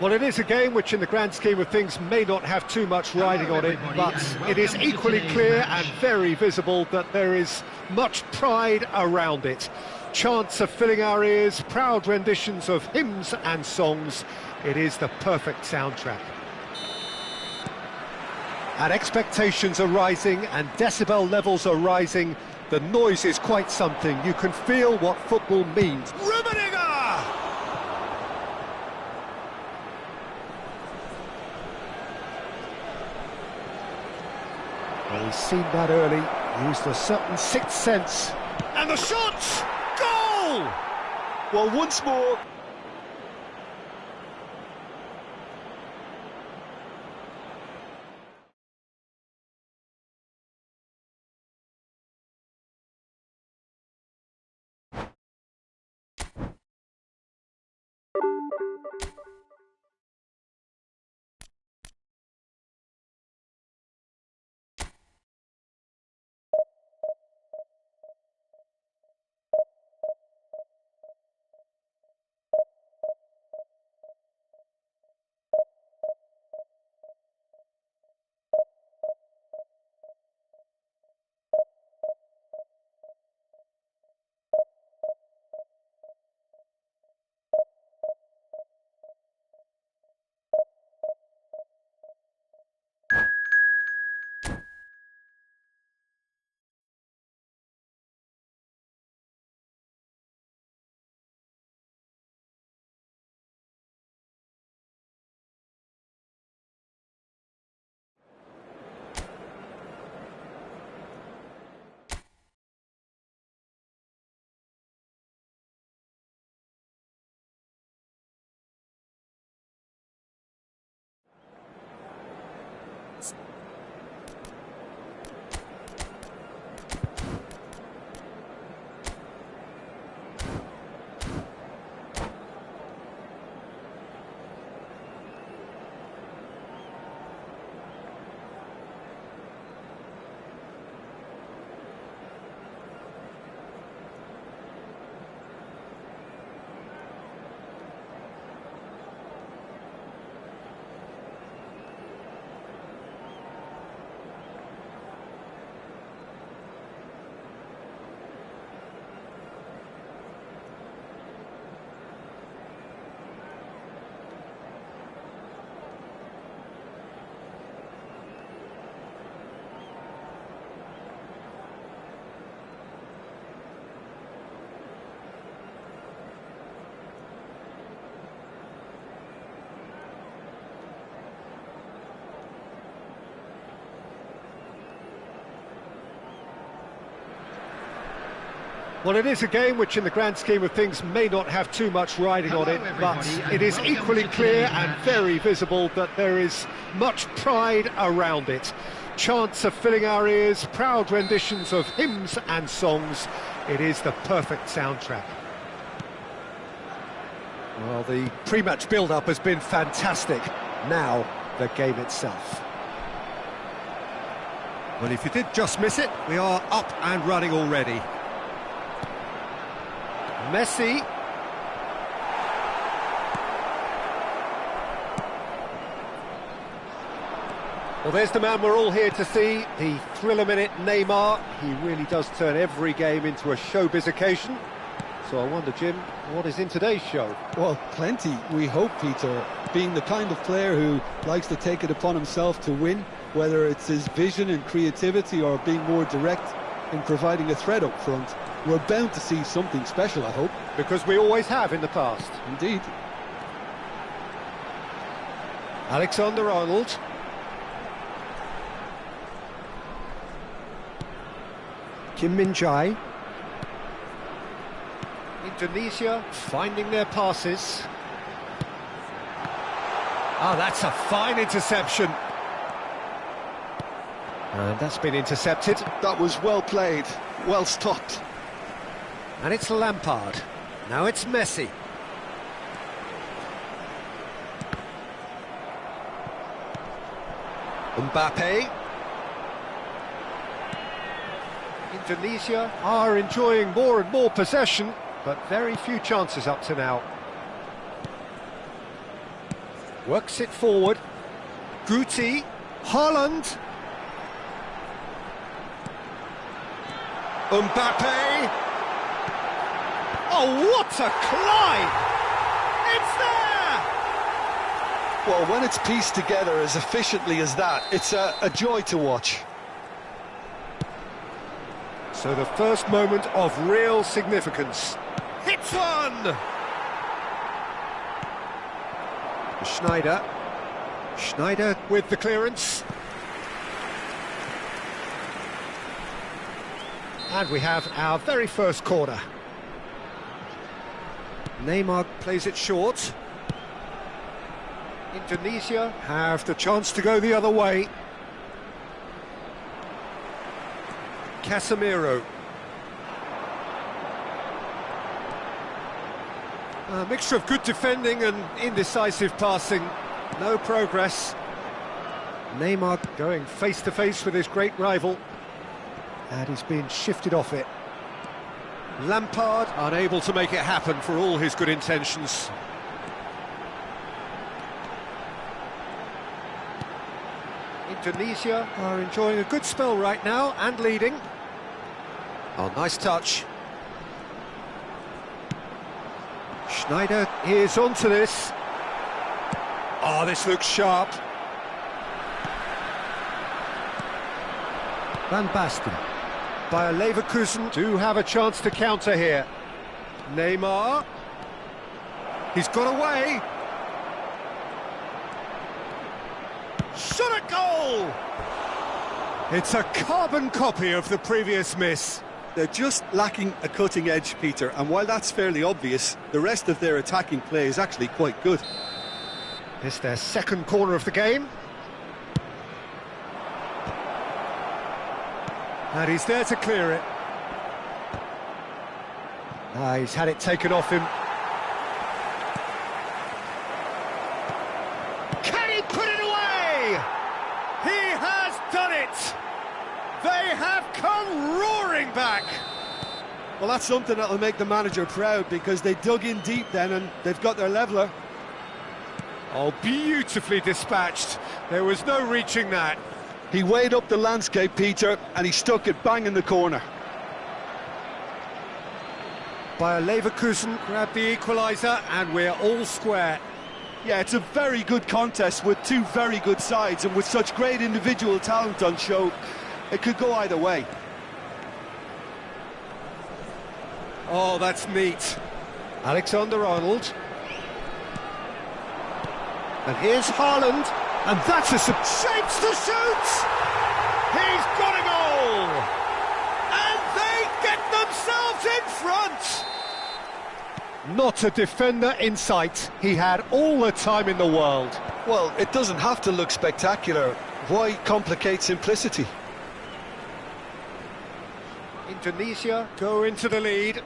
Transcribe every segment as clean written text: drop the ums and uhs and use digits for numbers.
Well, it is a game which in the grand scheme of things may not have too much riding on it, but it is equally clear and very visible that there is much pride around it. Chants are filling our ears, proud renditions of hymns and songs. It is the perfect soundtrack. And expectations are rising and decibel levels are rising. The noise is quite something. You can feel what football means. Well, he's seen that early, used a certain sixth sense. And the shot! Goal! Well, once more... Well, it is a game which in the grand scheme of things may not have too much riding on it, but it is equally clear and very visible that there is much pride around it. Chants are filling our ears, proud renditions of hymns and songs. It is the perfect soundtrack. Well, the pre-match build-up has been fantastic. Now, the game itself. Well, if you did just miss it, we are up and running already. Messi. Well, there's the man we're all here to see, the thriller-minute Neymar. He really does turn every game into a showbiz occasion. So I wonder, Jim, what is in today's show? Well, plenty, we hope, Peter. Being the kind of player who likes to take it upon himself to win, whether it's his vision and creativity or being more direct in providing a threat up front, we're bound to see something special, I hope. Because we always have in the past. Indeed. Alexander-Arnold. Kim Min-jae. Indonesia finding their passes. Oh, that's a fine interception. And that's been intercepted. That was well played, well stopped. And it's Lampard. Now it's Messi. Mbappe. Indonesia are enjoying more and more possession, but very few chances up to now. Works it forward. Guti. Haaland. Mbappe. Oh, what a climb! It's there! Well, when it's pieced together as efficiently as that, it's a joy to watch. So the first moment of real significance. Hits one! Schneider. Schneider with the clearance. And we have our very first corner. Neymar plays it short. Indonesia have the chance to go the other way. Casemiro. A mixture of good defending and indecisive passing. No progress. Neymar going face-to-face with his great rival. And he's been shifted off it. Lampard unable to make it happen for all his good intentions. Indonesia are enjoying a good spell right now and leading. Oh, nice touch. Schneider is onto this. Oh, this looks sharp. Van Basten. Bayer Leverkusen do have a chance to counter here. Neymar. He's got away. Shot at goal! It's a carbon copy of the previous miss. They're just lacking a cutting edge, Peter, and while that's fairly obvious, the rest of their attacking play is actually quite good. It's their second corner of the game. And he's there to clear it. He's had it taken off him. Can he put it away? He has done it! They have come roaring back! Well, that's something that'll make the manager proud, because they dug in deep then and they've got their leveller. Oh, beautifully dispatched. There was no reaching that. He weighed up the landscape, Peter, and he stuck it bang in the corner. Bayer Leverkusen grabbed the equaliser, and we're all square. Yeah, it's a very good contest with two very good sides, and with such great individual talent on show, it could go either way. Oh, that's neat. Alexander-Arnold. And here's Haaland. And that's a shapes to shoot! He's got a goal! And they get themselves in front! Not a defender in sight. He had all the time in the world. Well, it doesn't have to look spectacular. Why complicate simplicity? Indonesia go into the lead.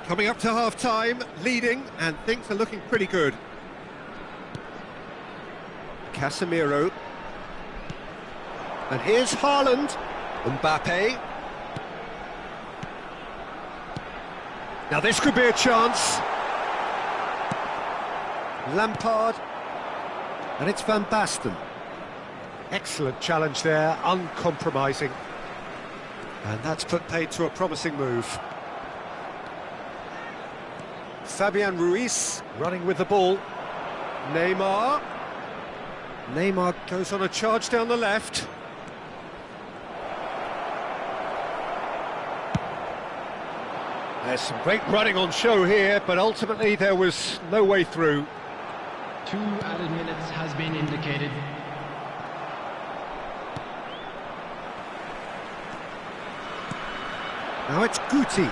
Coming up to half-time, leading, and things are looking pretty good. Casemiro. And here's Haaland. Mbappe. Now this could be a chance. Lampard. And it's Van Basten. Excellent challenge there, uncompromising. And that's put paid to a promising move. Fabian Ruiz running with the ball. Neymar. Neymar goes on a charge down the left. There's some great running on show here, but ultimately there was no way through. 2 added minutes has been indicated. Now it's Guti.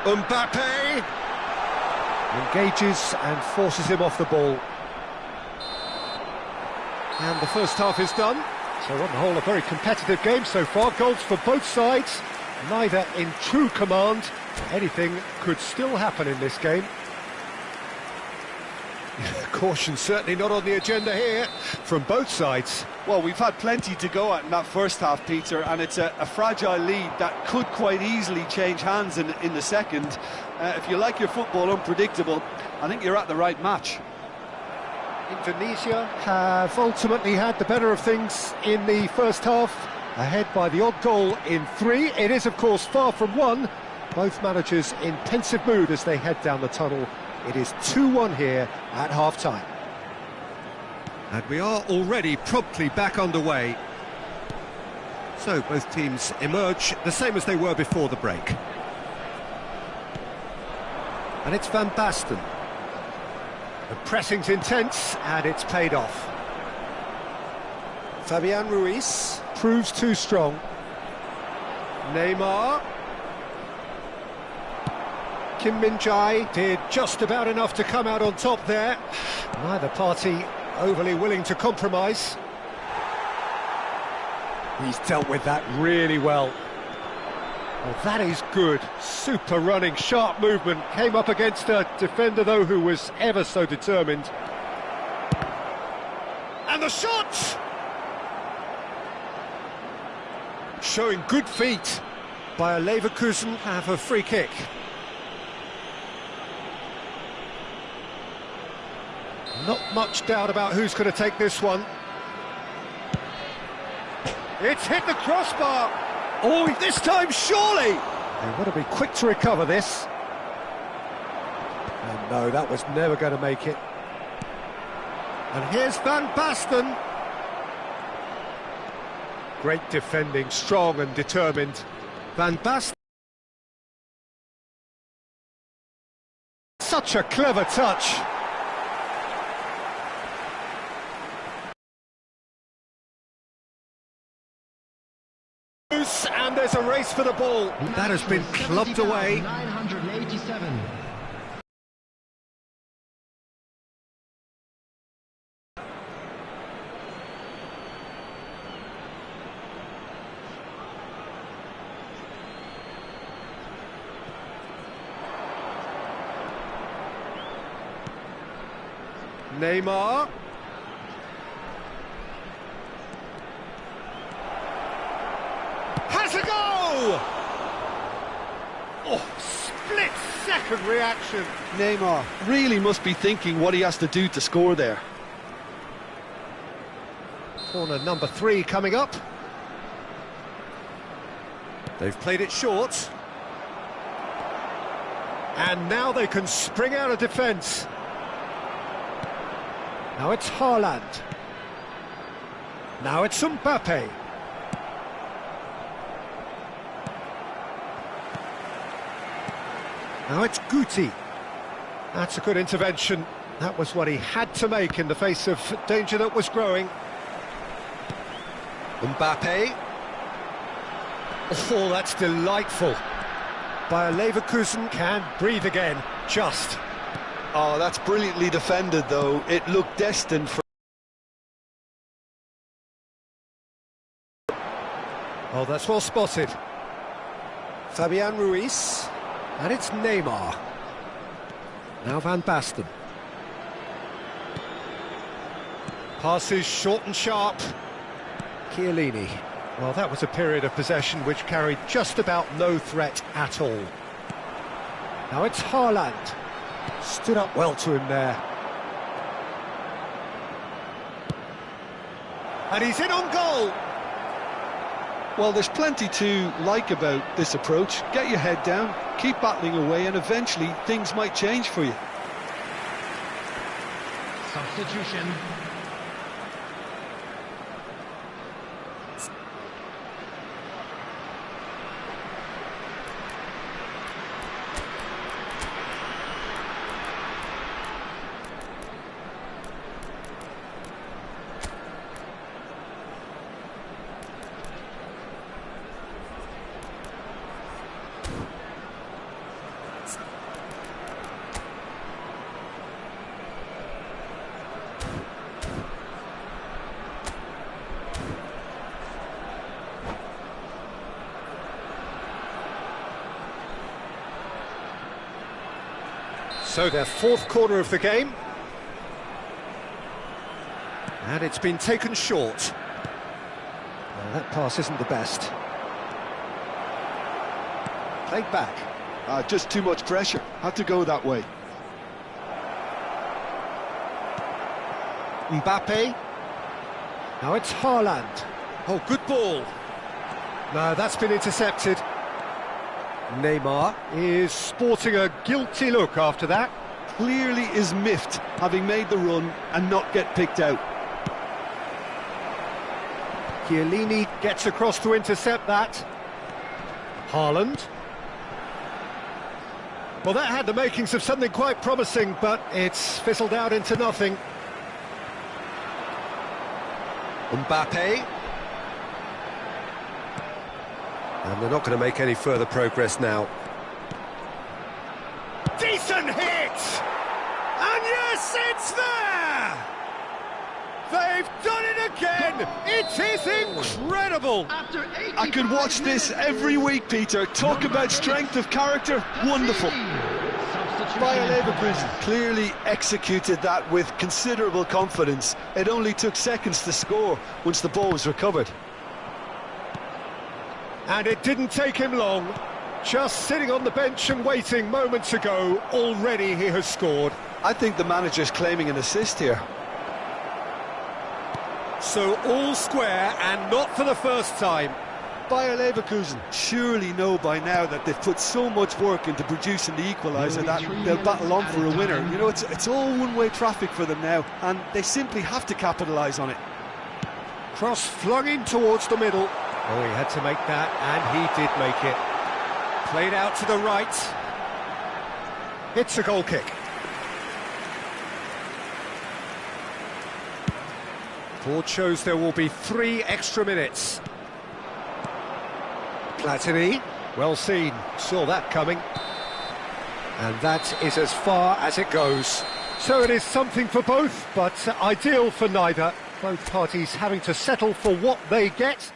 Mbappe engages and forces him off the ball. And the first half is done. So on the whole, a very competitive game so far. Goals for both sides, neither in true command. Anything could still happen in this game. Caution certainly not on the agenda here from both sides. Well, we've had plenty to go at in that first half, Peter, and it's a fragile lead that could quite easily change hands in the second. If you like your football unpredictable, I think you're at the right match. Indonesia have ultimately had the better of things in the first half, ahead by the odd goal in 3. It is, of course, far from 1. Both managers in pensive mood as they head down the tunnel. It is 2-1 here at half-time. And we are already promptly back underway. So both teams emerge the same as they were before the break. And it's Van Basten. The pressing's intense, and it's paid off. Fabian Ruiz proves too strong. Neymar. Kim Min-jae did just about enough to come out on top there. Neither party overly willing to compromise. He's dealt with that really well. Well, that is good. Super running, sharp movement. Came up against a defender, though, who was ever so determined. And the shot! Showing good feet by a Leverkusen have a free kick. Not much doubt about who's going to take this one. It's hit the crossbar. Oh, this time surely. They want to be quick to recover this. And no, that was never going to make it. And here's Van Basten. Great defending, strong and determined. Van Basten. Such a clever touch. And there's a race for the ball. That has been clubbed away. 987. Neymar. Has a go! Oh, split-second reaction. Neymar really must be thinking what he has to do to score there. Corner number 3 coming up. They've played it short. And now they can spring out of defence. Now it's Haaland. Now it's Mbappe. Now it's Guti. That's a good intervention. That was what he had to make in the face of danger that was growing. Mbappe. Oh, that's delightful. Bayer Leverkusen can breathe again, just. Oh, that's brilliantly defended, though. It looked destined for... Oh, that's well spotted. Fabian Ruiz, and it's Neymar. Now Van Basten. Passes short and sharp. Chiellini. Well, that was a period of possession which carried just about no threat at all. Now it's Haaland. Stood up well to him there. And he's in on goal. Well, there's plenty to like about this approach. Get your head down, keep battling away, and eventually things might change for you. Substitution. So their fourth corner of the game. And it's been taken short. Well, that pass isn't the best. Played back. Just too much pressure. Had to go that way. Mbappe. Now it's Haaland. Oh, good ball. No, that's been intercepted. Neymar is sporting a guilty look after that. Clearly is miffed, having made the run and not get picked out. Chiellini gets across to intercept that. Haaland. Well, that had the makings of something quite promising, but it's fizzled out into nothing. Mbappe. And they're not going to make any further progress now. Decent hit! And yes, it's there! They've done it again! It is incredible! I could watch this every week, Peter. Talk about strength of character. Wonderful. Bayer Leverkusen clearly executed that with considerable confidence. It only took seconds to score once the ball was recovered. And it didn't take him long. Just sitting on the bench and waiting moments ago, already he has scored. I think the manager's claiming an assist here. So all square, and not for the first time. Bayer Leverkusen surely know by now that they've put so much work into producing the equaliser that they'll battle on for a winner. You know, it's all one-way traffic for them now, and they simply have to capitalise on it. Cross flung in towards the middle. Oh, he had to make that, and he did make it. Played out to the right. It's a goal kick. Board shows there will be 3 extra minutes. Platini, well seen, saw that coming. And that is as far as it goes. So it is something for both, but ideal for neither. Both parties having to settle for what they get.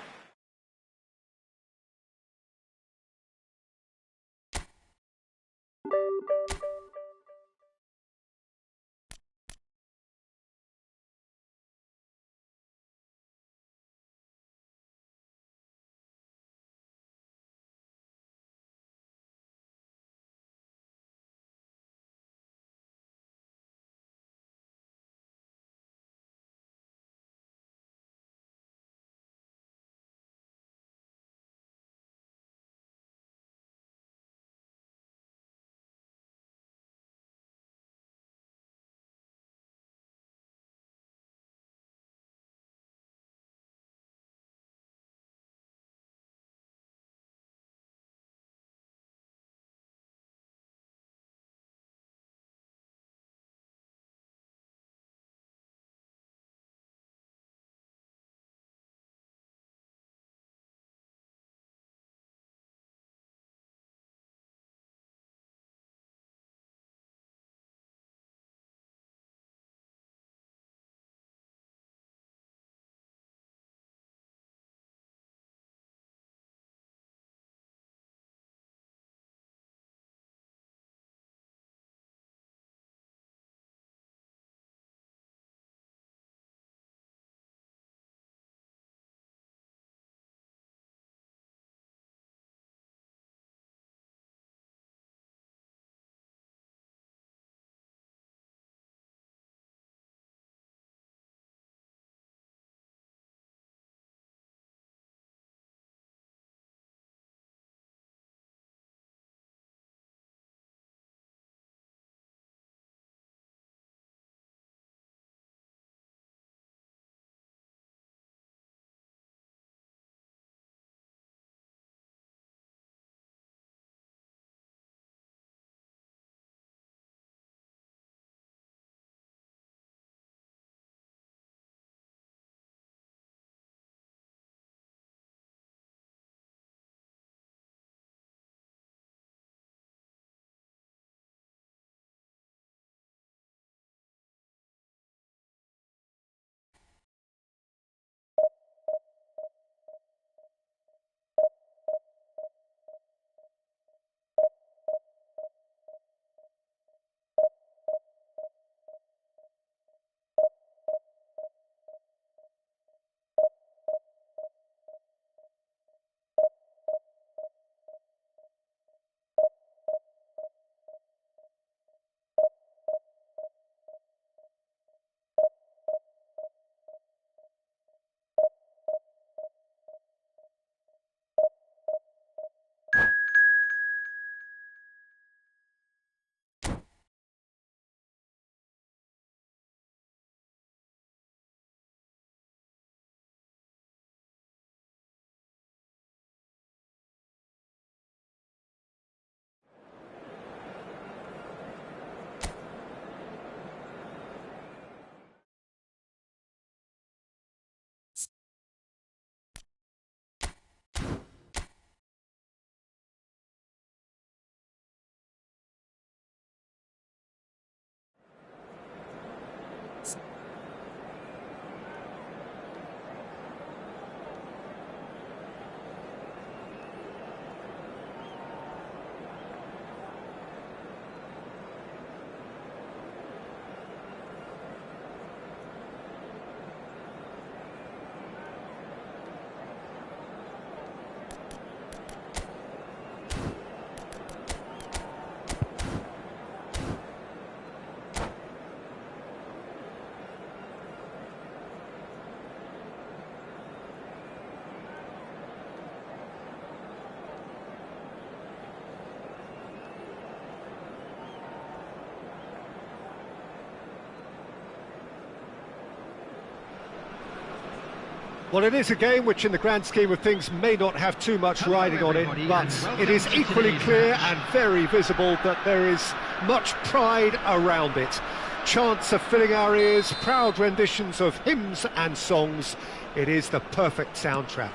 Well, it is a game which in the grand scheme of things may not have too much riding on it, but it is equally clear and very visible that there is much pride around it. Chants are filling our ears, proud renditions of hymns and songs. It is the perfect soundtrack.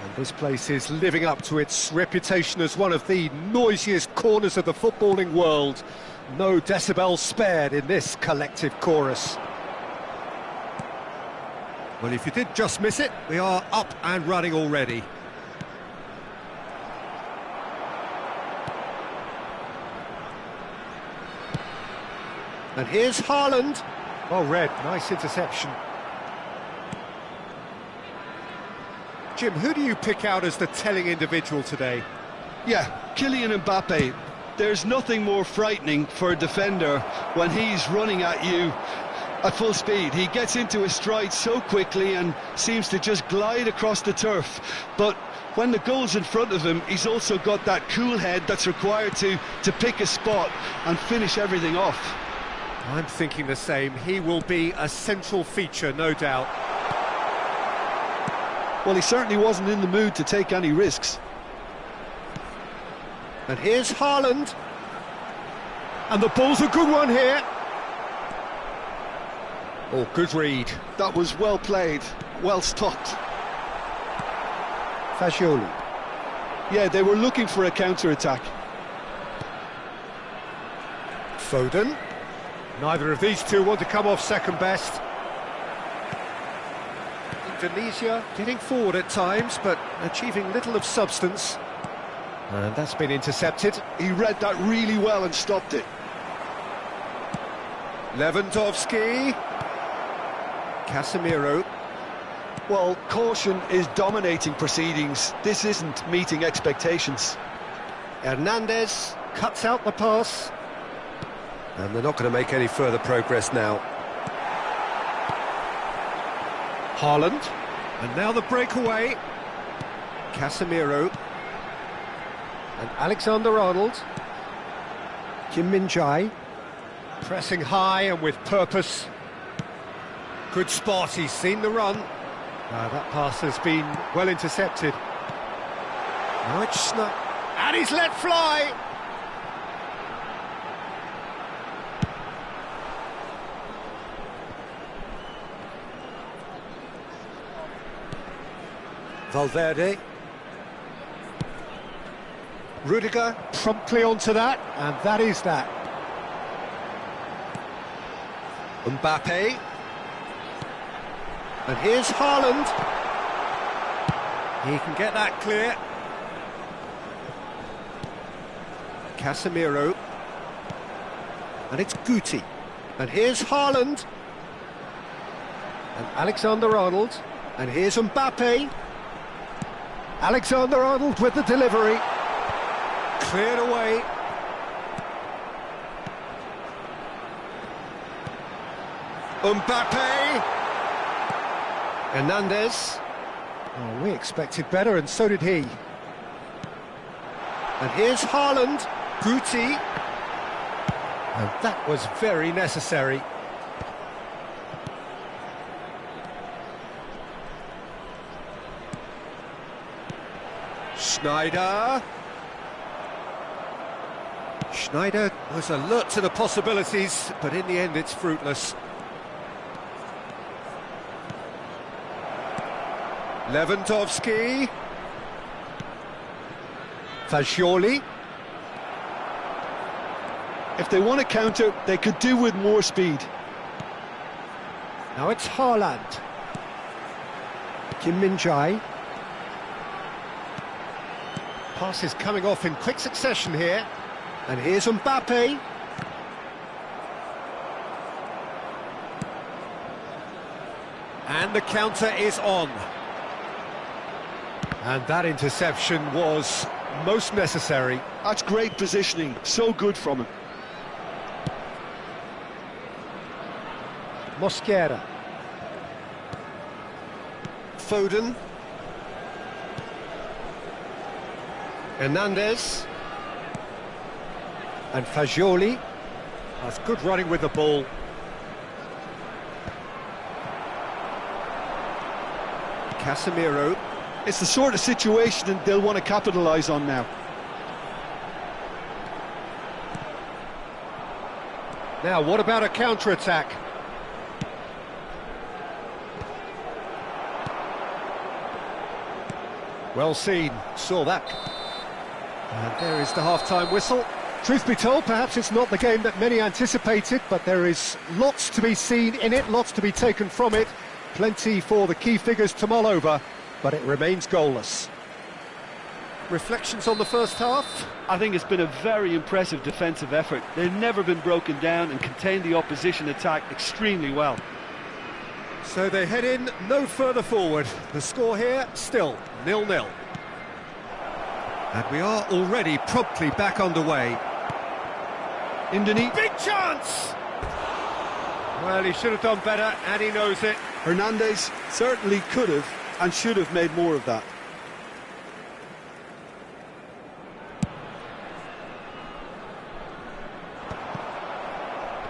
And this place is living up to its reputation as one of the noisiest corners of the footballing world. No decibels spared in this collective chorus. Well, if you did just miss it, we are up and running already. And here's Haaland. Oh, Red, nice interception. Jim, who do you pick out as the telling individual today? Yeah, Kylian Mbappe. There's nothing more frightening for a defender when he's running at you at full speed. He gets into his stride so quickly and seems to just glide across the turf. But when the goal's in front of him, he's also got that cool head that's required to pick a spot and finish everything off. I'm thinking the same. He will be a central feature, no doubt. Well, he certainly wasn't in the mood to take any risks. And here's Haaland. And the ball's a good one here. Oh, good read. That was well played, well stopped. Fagioli. Yeah, they were looking for a counter-attack. Foden. Neither of these two want to come off second best. Indonesia getting forward at times, but achieving little of substance. And that's been intercepted. He read that really well and stopped it. Lewandowski. Casemiro. Well, caution is dominating proceedings. This isn't meeting expectations. Hernandez cuts out the pass. And they're not going to make any further progress now. Haaland. And now the breakaway. Casemiro. And Alexander-Arnold. Kim Min-jae. Pressing high and with purpose. Good spot, he's seen the run. That pass has been well intercepted. Now it's snuck. And he's let fly! Valverde. Rudiger promptly onto that, and that is that. Mbappe. And here's Haaland. He can get that clear. Casemiro. And it's Guti. And here's Haaland. And Alexander-Arnold. And here's Mbappe. Alexander-Arnold with the delivery. Cleared away. Mbappe. Hernandez. Oh, we expected better, and so did he. And here's Haaland. Guti. And that was very necessary. Schneider. Schneider was alert to the possibilities, but in the end it's fruitless. Lewandowski. Fagioli. If they want to counter, they could do with more speed. Now it's Haaland. Kim Min-jae. Passes coming off in quick succession here. And here's Mbappe. And the counter is on. And that interception was most necessary. That's great positioning, so good from him. Mosquera. Foden. Hernandez. And Fagioli. That's good running with the ball. Casemiro. It's the sort of situation that they'll want to capitalise on now. Now, what about a counter-attack? Well seen, saw that. And there is the half-time whistle. Truth be told, perhaps it's not the game that many anticipated, but there is lots to be seen in it, lots to be taken from it. Plenty for the key figures to mull over, but it remains goalless. Reflections on the first half? I think it's been a very impressive defensive effort. They've never been broken down and contained the opposition attack extremely well. So they head in no further forward. The score here, still 0-0. And we are already promptly back underway. Indonesia. Big chance! Well, he should have done better, and he knows it. Hernandez certainly could have and should have made more of that.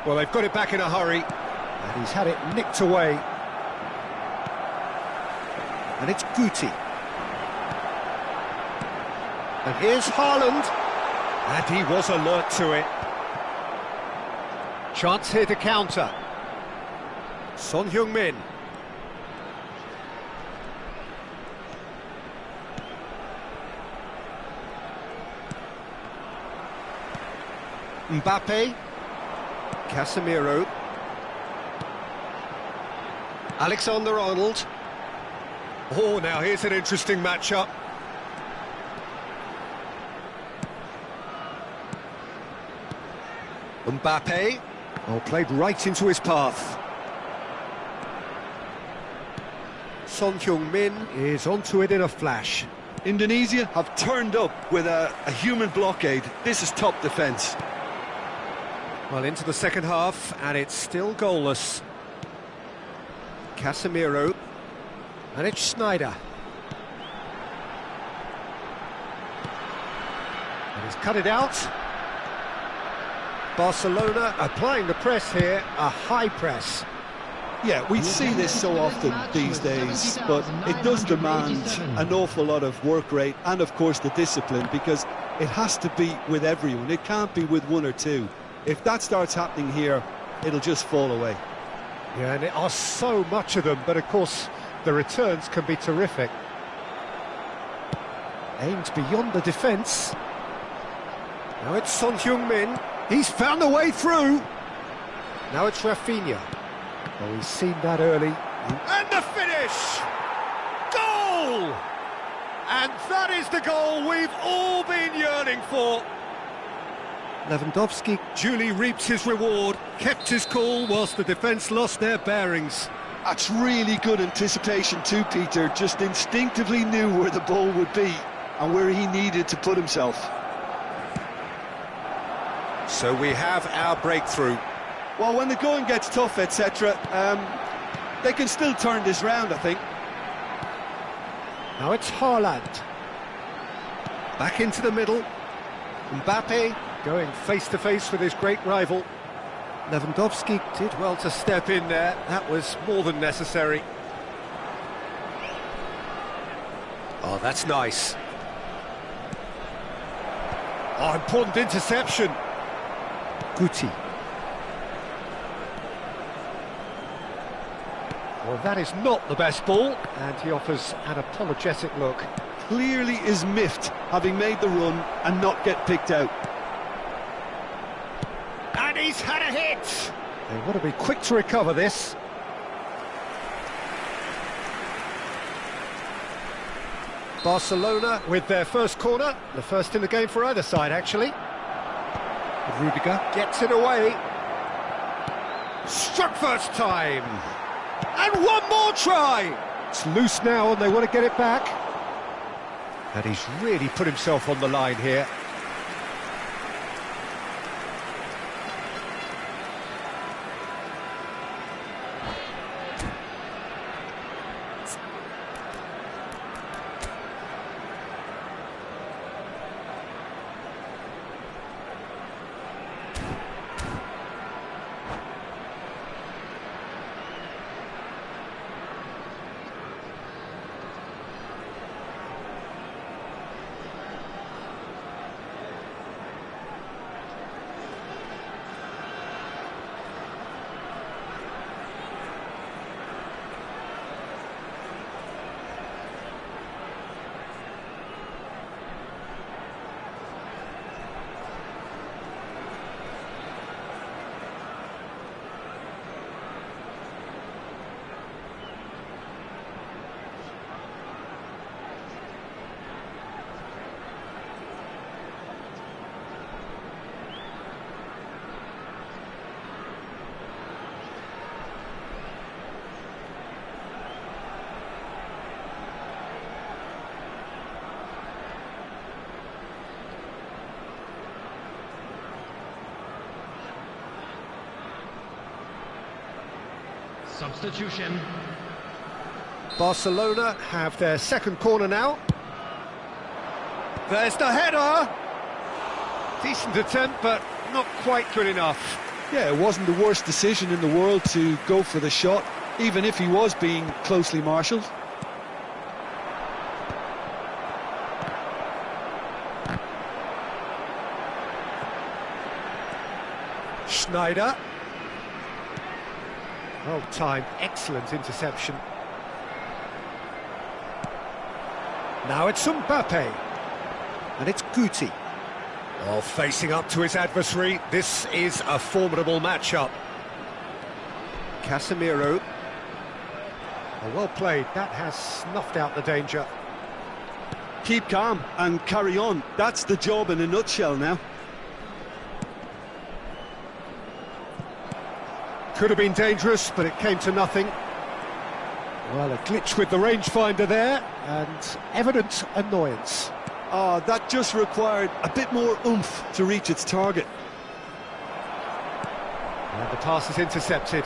Well, they've got it back in a hurry, and he's had it nicked away. And it's Guti. And here's Haaland. And he was alert to it. Chance here to counter. Son Heung-min. Mbappe. Casemiro. Alexander-Arnold. Oh, now here's an interesting matchup. Mbappe. Oh, played right into his path. Son Heung-min is onto it in a flash. Indonesia have turned up with a human blockade. This is top defence. Well, into the second half, and it's still goalless. Casemiro. And it's Schneider. And he's cut it out. Barcelona applying the press here, a high press. Yeah, we see this so often these days, but it does demand an awful lot of work rate and, of course, the discipline, because it has to be with everyone. It can't be with one or two. If that starts happening here, it'll just fall away. Yeah, and there are so much of them, but of course the returns can be terrific. Aimed beyond the defence. Now it's Son Heung-min. He's found a way through. Now it's Rafinha. Oh, he's seen that early. And the finish! Goal! And that is the goal we've all been yearning for. Lewandowski duly reaps his reward, kept his cool whilst the defence lost their bearings. That's really good anticipation too, Peter. Just instinctively knew where the ball would be and where he needed to put himself. So we have our breakthrough. Well, when the going gets tough, etc., they can still turn this round, I think. Now it's Haaland. Back into the middle. Mbappe going face-to-face with his great rival. Lewandowski did well to step in there. That was more than necessary. Oh, that's nice. Oh, important interception. Guti. Well, that is not the best ball, and he offers an apologetic look. Clearly is miffed, having made the run and not get picked out. And he's had a hit! They want to be quick to recover this. Barcelona with their first corner, the first in the game for either side, actually. Rudiger gets it away. Struck first time. And one more try! It's loose now and they want to get it back. And he's really put himself on the line here. Substitution. Barcelona have their second corner now. There's the header! Decent attempt, but not quite good enough. Yeah, it wasn't the worst decision in the world to go for the shot, even if he was being closely marshalled. Schneider. Well timed, excellent interception. Now it's Mbappe. And it's Guti. Well, facing up to his adversary, this is a formidable matchup. Casemiro. Well played, that has snuffed out the danger. Keep calm and carry on. That's the job in a nutshell now. Could have been dangerous, but it came to nothing. Well, a glitch with the rangefinder there, and evident annoyance. Oh, that just required a bit more oomph to reach its target. And the pass is intercepted.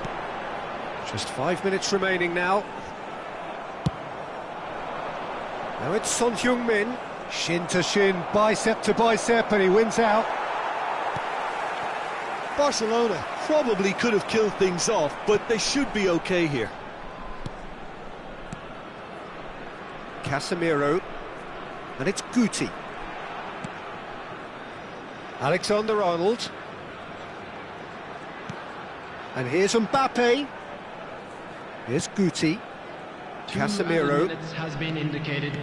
Just 5 minutes remaining now. Now it's Son Heung-min. Shin to shin, bicep to bicep, and he wins out. Barcelona probably could have killed things off, but they should be okay here. Casemiro. And it's Guti. Alexander-Arnold. And here's Mbappe. Here's Guti. 2 Casemiro. added minutes has been indicated.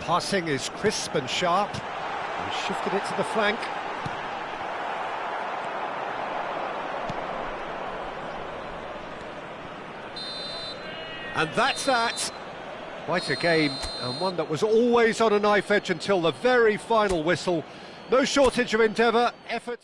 Passing is crisp and sharp. He shifted it to the flank. And that's that. Quite a game, and one that was always on a knife edge until the very final whistle. No shortage of endeavour, effort.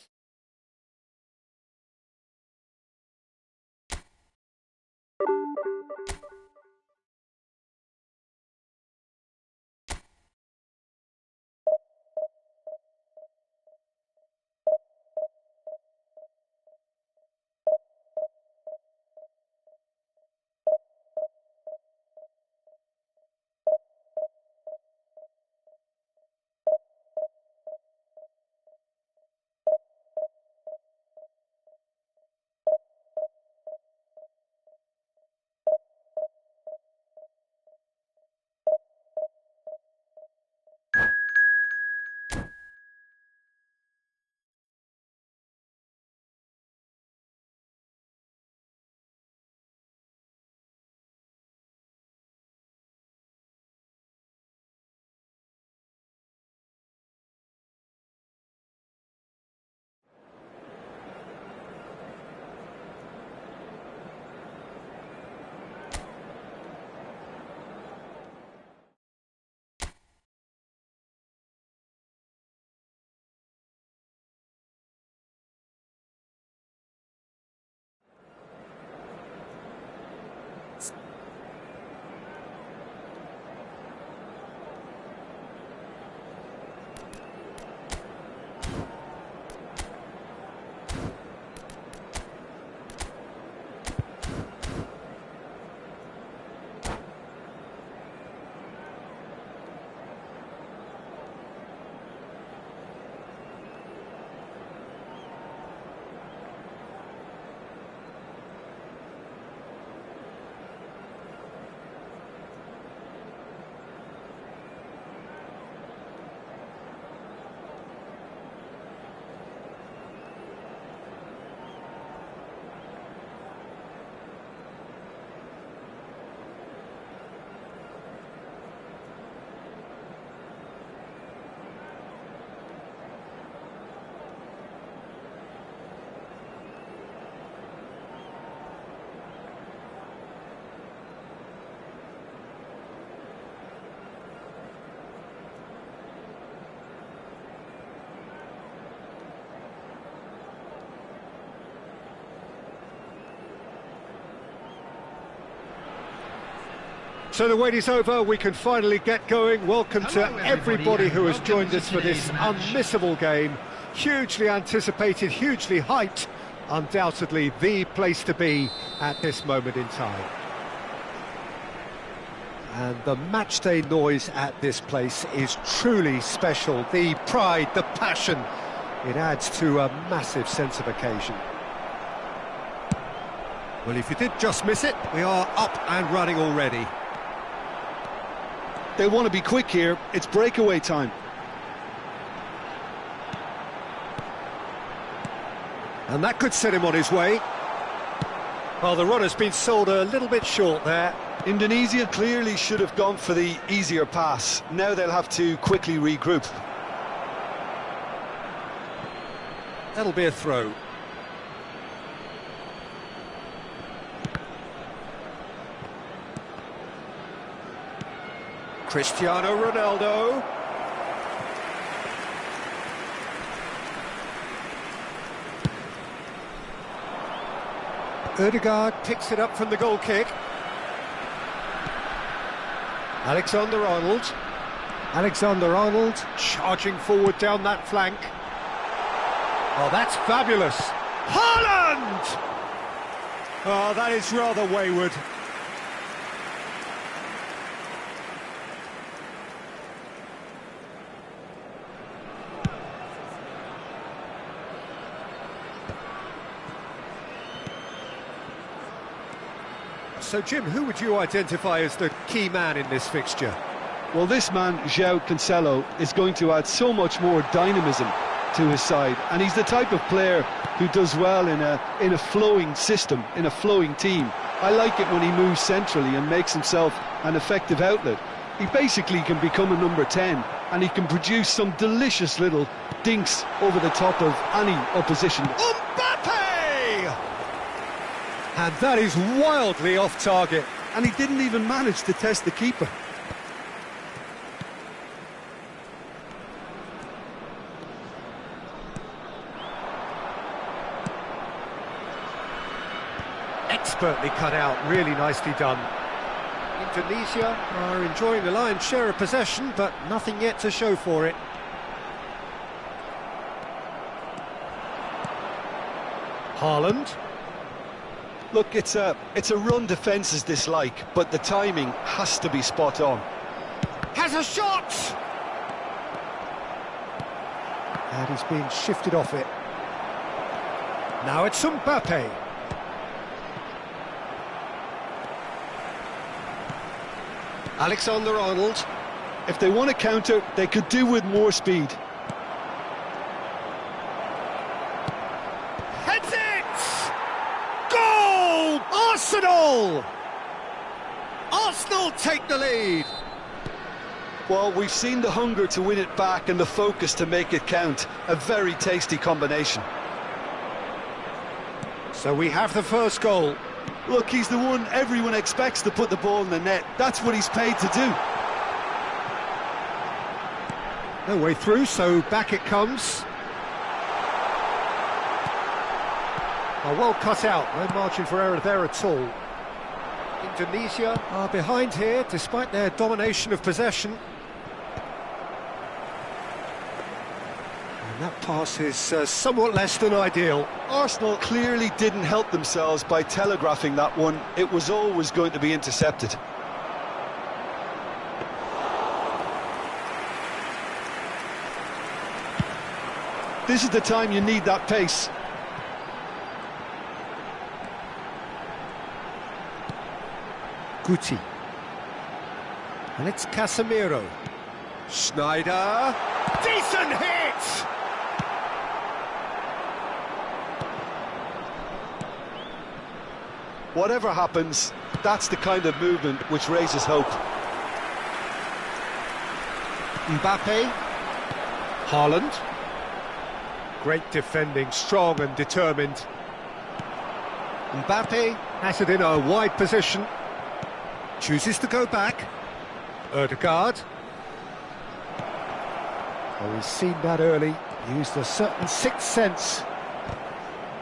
So the wait is over, we can finally get going. Welcome to everybody who has joined us for this unmissable game. Hugely anticipated, hugely hyped, undoubtedly the place to be at this moment in time. And the matchday noise at this place is truly special. The pride, the passion, it adds to a massive sense of occasion. Well, if you did just miss it, we are up and running already. They want to be quick here. It's breakaway time. And that could set him on his way. Well, the runner's been sold a little bit short there. Indonesia clearly should have gone for the easier pass. Now they'll have to quickly regroup. That'll be a throw. Cristiano Ronaldo. Ødegaard picks it up from the goal kick. Alexander-Arnold. Alexander-Arnold charging forward down that flank. Oh, that's fabulous. Haaland! Oh, that is rather wayward. So, Jim, who would you identify as the key man in this fixture? Well, this man, João Cancelo, is going to add so much more dynamism to his side, and he's the type of player who does well in a flowing system, in a flowing team. I like it when he moves centrally and makes himself an effective outlet. He basically can become a number 10, and he can produce some delicious little dinks over the top of any opposition. Mbappe! And that is wildly off target. And he didn't even manage to test the keeper. Expertly cut out, really nicely done. Indonesia are enjoying the lion's share of possession, but nothing yet to show for it. Haaland. Look, it's a run defence's dislike, but the timing has to be spot on. Has a shot! And he's been shifted off it. Now it's Mbappe. Alexander-Arnold. If they want to counter, they could do with more speed. Heads it! Goal! Arsenal! Arsenal take the lead. Well, we've seen the hunger to win it back and the focus to make it count. A very tasty combination. So we have the first goal. Look, he's the one everyone expects to put the ball in the net. That's what he's paid to do. No way through, so back it comes. Oh, well cut out, no margin for error there at all. Indonesia are behind here, despite their domination of possession. And that pass is somewhat less than ideal. Arsenal clearly didn't help themselves by telegraphing that one. It was always going to be intercepted. This is the time you need that pace. Guti. And it's Casemiro. Schneider. Decent hit! Whatever happens, that's the kind of movement which raises hope. Mbappe. Haaland. Great defending, strong and determined. Mbappe has it in a wide position. Chooses to go back. Ødegaard. Oh, he's seen that early. Used a certain sixth sense.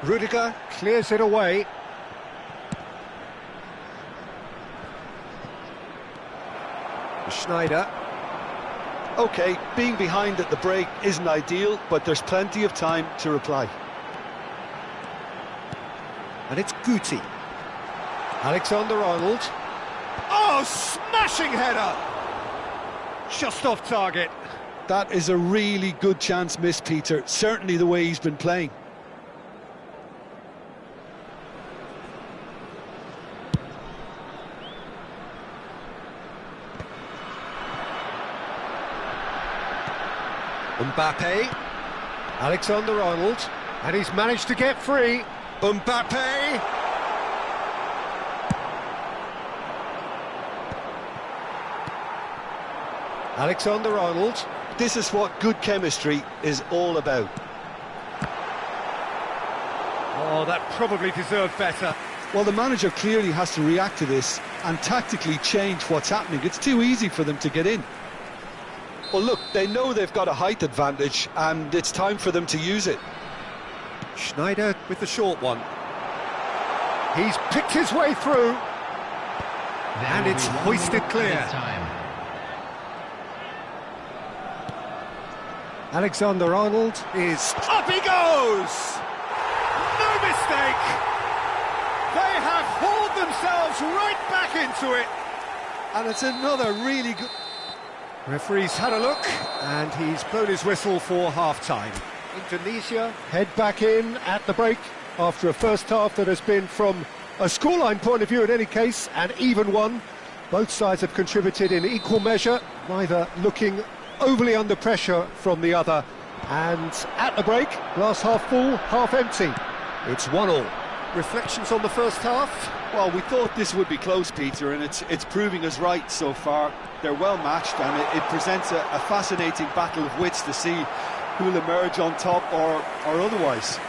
Rudiger clears it away. Schneider. OK, being behind at the break isn't ideal, but there's plenty of time to reply. And it's Guti. Alexander-Arnold. Oh, smashing header! Just off target. That is a really good chance missed, Peter. Certainly the way he's been playing. Mbappe. Alexander-Arnold. And he's managed to get free. Mbappe. Alexander-Arnold. This is what good chemistry is all about. Oh, that probably deserved better. Well, the manager clearly has to react to this and tactically change what's happening. It's too easy for them to get in. Well, look, they know they've got a height advantage, and it's time for them to use it. Schneider with the short one. He's picked his way through. And it's hoisted clear. Alexander-Arnold is... Up he goes! No mistake! They have hauled themselves right back into it. And it's another really good... Referee's had a look, and he's blown his whistle for half-time. Indonesia head back in at the break after a first half that has been, from a scoreline point of view in any case, an even one. Both sides have contributed in equal measure, neither looking overly under pressure from the other. And at the break, glass half full, half empty. It's 1-1. Reflections on the first half? Well, we thought this would be close, Peter, and it's proving us right so far. They're well matched, and it presents a fascinating battle of wits to see who'll emerge on top or otherwise.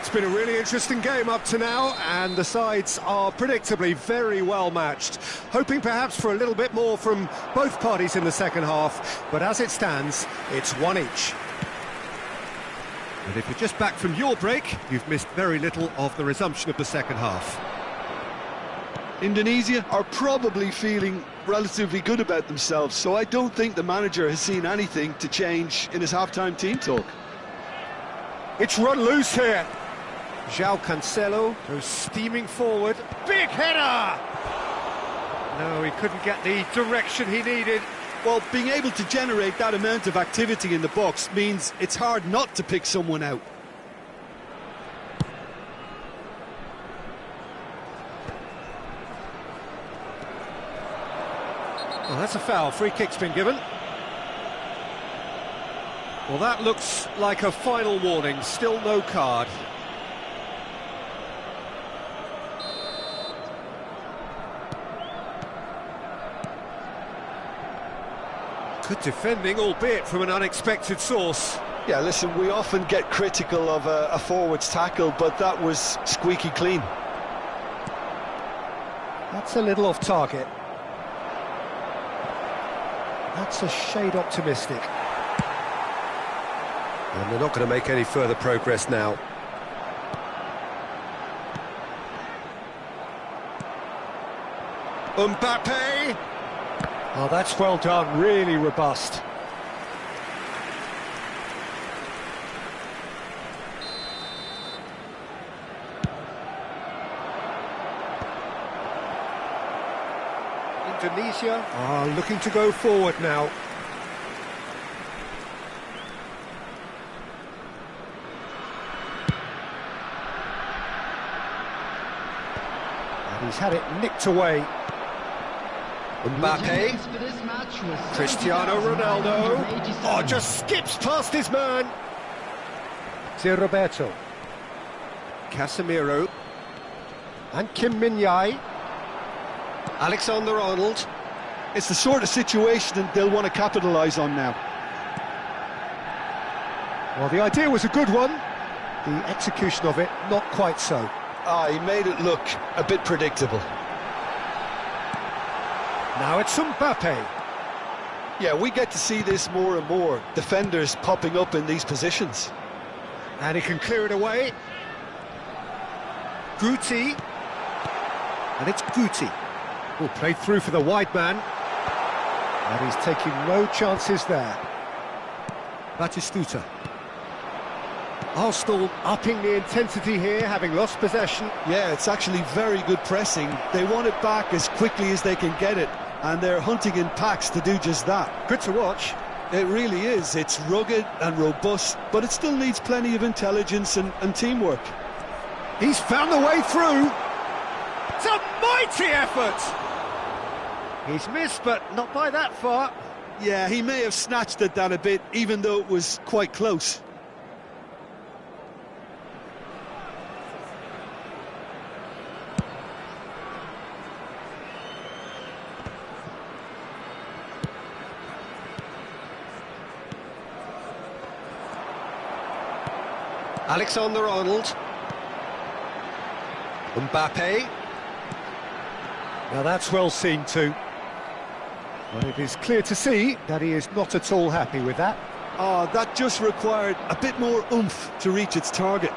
It's been a really interesting game up to now, and the sides are predictably very well matched. Hoping perhaps for a little bit more from both parties in the second half, but as it stands, it's one each. And if you're just back from your break, you've missed very little of the resumption of the second half. Indonesia are probably feeling relatively good about themselves, so I don't think the manager has seen anything to change in his half-time team talk. It's run loose here. João Cancelo goes steaming forward. Big header! No, he couldn't get the direction he needed. Well, being able to generate that amount of activity in the box means it's hard not to pick someone out. Well, that's a foul. Free kick's been given. Well, that looks like a final warning. Still no card. Good defending, albeit from an unexpected source. Yeah, listen, we often get critical of a forward's tackle, but that was squeaky clean. That's a little off target. That's a shade optimistic. And they're not going to make any further progress now. Mbappe! Oh, that's well done, really robust. Indonesia are looking to go forward now. And he's had it nicked away. Mbappe, Cristiano Ronaldo, oh, just skips past his man. Zé Roberto, Casemiro, and Kim Min-jae. Alexander-Arnold. It's the sort of situation they'll want to capitalise on now. Well, the idea was a good one. The execution of it, not quite so. He made it look a bit predictable. Now it's Mbappe. Yeah, we get to see this more and more. Defenders popping up in these positions. And he can clear it away. Guti. And it's Guti. Oh, played through for the wide man. And he's taking no chances there. Batistuta. Arsenal upping the intensity here, having lost possession. Yeah, it's actually very good pressing. They want it back as quickly as they can get it, and they're hunting in packs to do just that. Good to watch. It really is. It's rugged and robust, but it still needs plenty of intelligence and teamwork. He's found the way through. It's a mighty effort. He's missed, but not by that far. Yeah, he may have snatched at that a bit, even though it was quite close. Alexander-Arnold. Mbappe. Now that's well seen too. But it is clear to see that he is not at all happy with that. Oh, that just required a bit more oomph to reach its target.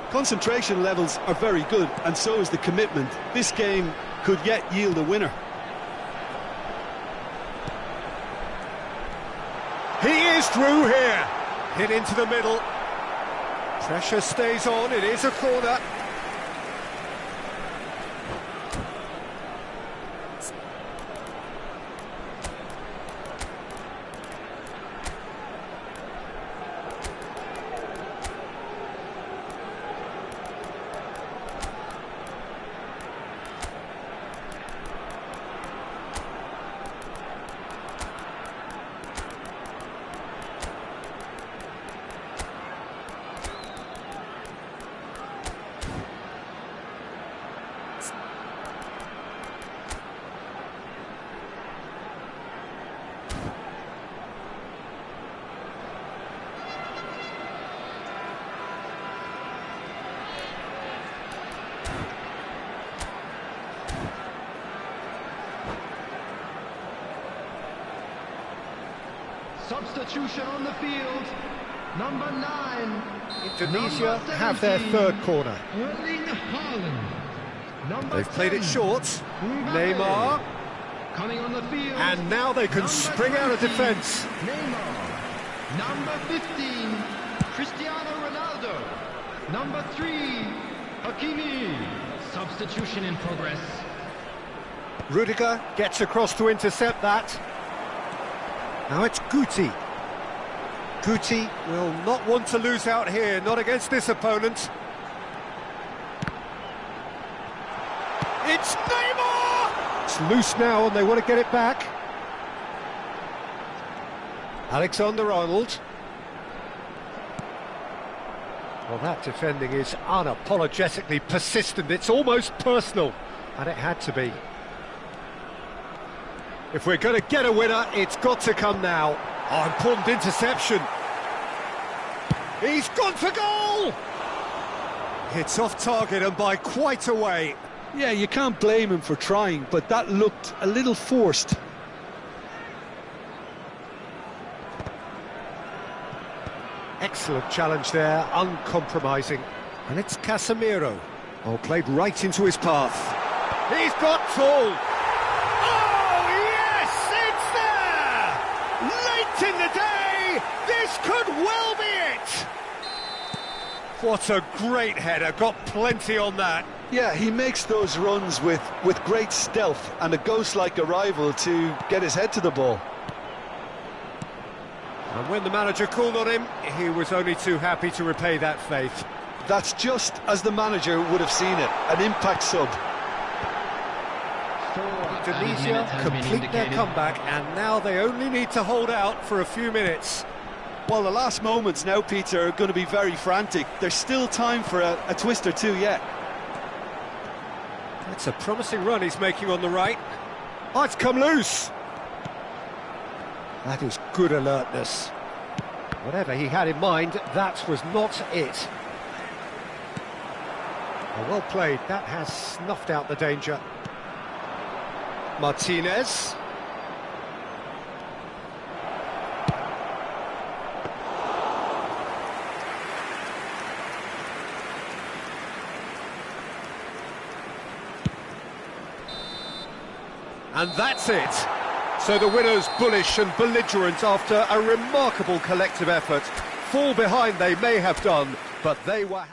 Concentration levels are very good, and so is the commitment. This game could yet yield a winner. He is through here. Hit into the middle. Pressure stays on. It is a corner. Substitution on the field. Number 9. Indonesia have their third corner. Erling Haaland. Number They've played 10, it short. Mbappe. Neymar. Coming on the field. And now they can Number spring out of 20, defence. Neymar. Number 15, Cristiano Ronaldo. Number 3, Hakimi. Substitution in progress. Rudiger gets across to intercept that. Now it's Guti. Guti will not want to lose out here, not against this opponent. It's Neymar! It's loose now and they want to get it back. Alexander-Arnold. Well, that defending is unapologetically persistent. It's almost personal, and it had to be. If we're going to get a winner, it's got to come now. Oh, important interception. He's gone for goal! It's off target and by quite a way. Yeah, you can't blame him for trying, but that looked a little forced. Excellent challenge there, uncompromising. And it's Casemiro. Oh, played right into his path. He's got full. In the day, this could well be it. What a great header, got plenty on that. Yeah, he makes those runs with great stealth and a ghost-like arrival to get his head to the ball. And when the manager called on him, he was only too happy to repay that faith. That's just as the manager would have seen it, an impact sub. Indonesia complete their comeback, and now they only need to hold out for a few minutes. Well, the last moments now, Peter, are going to be very frantic. There's still time for a twist or two yet. That's a promising run he's making on the right. Oh, it's come loose. That is good alertness. Whatever he had in mind, that was not it. Oh, well played, that has snuffed out the danger. Martinez. And that's it. So the winners bullish and belligerent after a remarkable collective effort. Fall behind they may have done, but they were...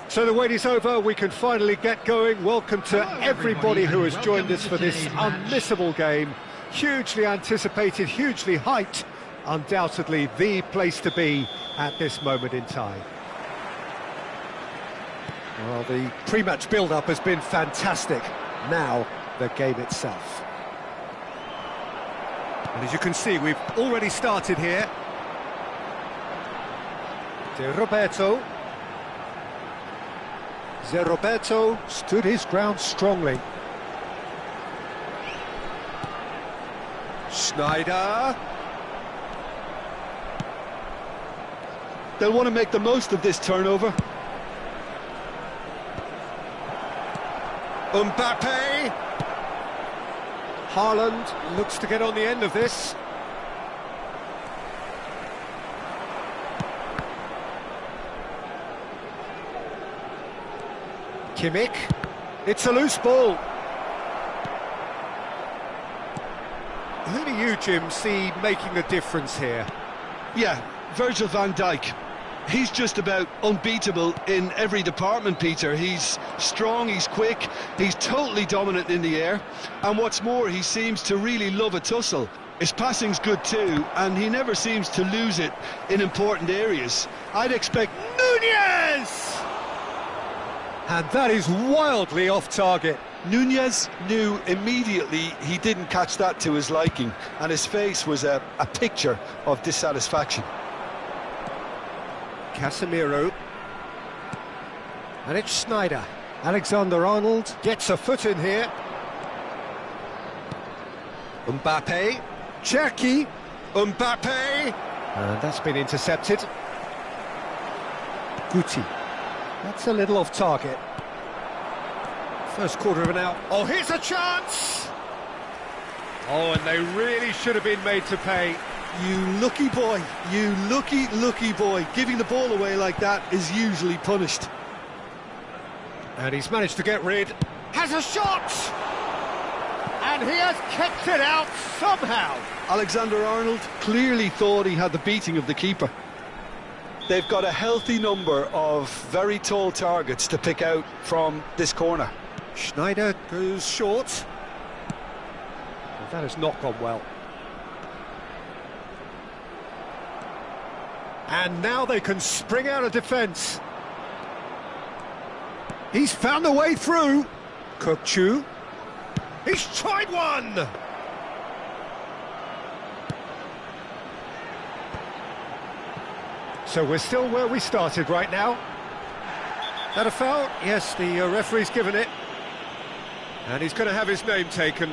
So the wait is over, we can finally get going. Welcome to everybody who has joined us for this unmissable game. Hugely anticipated, hugely hyped. Undoubtedly the place to be at this moment in time. Well, the pre-match build-up has been fantastic. Now, the game itself. And as you can see, we've already started here. De Roberto. Roberto stood his ground strongly. Schneider. They'll want to make the most of this turnover. Mbappe. Haaland looks to get on the end of this. Kimmich, it's a loose ball. Who do you, Jim, see making a difference here? Yeah, Virgil van Dijk. He's just about unbeatable in every department, Peter. He's strong, he's quick, he's totally dominant in the air. And what's more, he seems to really love a tussle. His passing's good too, and he never seems to lose it in important areas. I'd expect Nunez! And that is wildly off target. Nunez knew immediately he didn't catch that to his liking, and his face was a picture of dissatisfaction. Casemiro. And it's Schneider. Alexander-Arnold gets a foot in here. Mbappe. Cherki. Mbappe. And that's been intercepted. Guti. That's a little off target. First quarter of an hour. Oh, here's a chance! Oh, and they really should have been made to pay. You lucky boy, you lucky boy. Giving the ball away like that is usually punished. And he's managed to get rid. Has a shot! And he has kept it out somehow. Alexander-Arnold clearly thought he had the beating of the keeper. They've got a healthy number of very tall targets to pick out from this corner. Schneider goes short. That has not gone well. And now they can spring out of defence. He's found a way through. Kukçu. He's tried one! So we're still where we started right now. That a foul? Yes, the referee's given it. And he's going to have his name taken.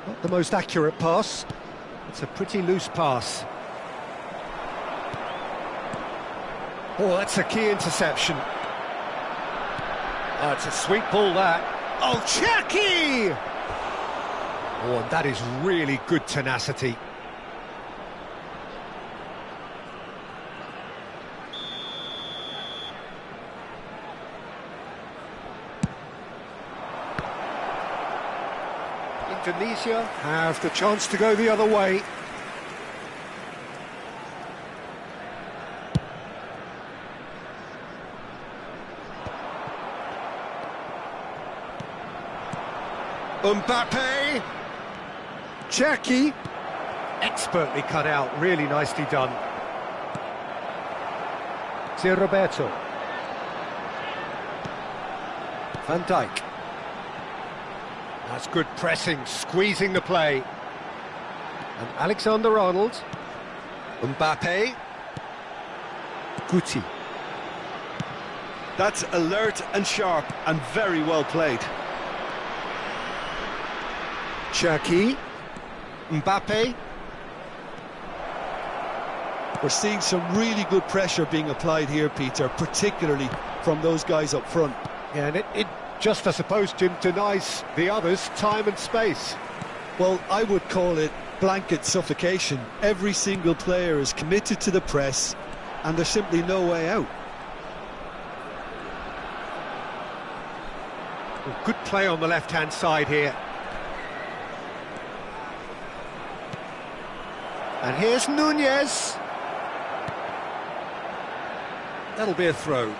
Not the most accurate pass. It's a pretty loose pass. Oh, that's a key interception. Oh, it's a sweet ball, that. Oh, Cherki! Oh, and that is really good tenacity. Indonesia have the chance to go the other way. Mbappe, Cherki, expertly cut out, really nicely done. Roberto, Van Dijk. That's good pressing, squeezing the play. And Alexander-Arnold, Mbappe, Guti. That's alert and sharp and very well played. Cherki, Mbappe. We're seeing some really good pressure being applied here, Peter, particularly from those guys up front. Yeah, and it just, I suppose, Jim, denies the others time and space. Well, I would call it blanket suffocation. Every single player is committed to the press, and there's simply no way out. Well, good play on the left-hand side here. And here's Nunez. That'll be a throw.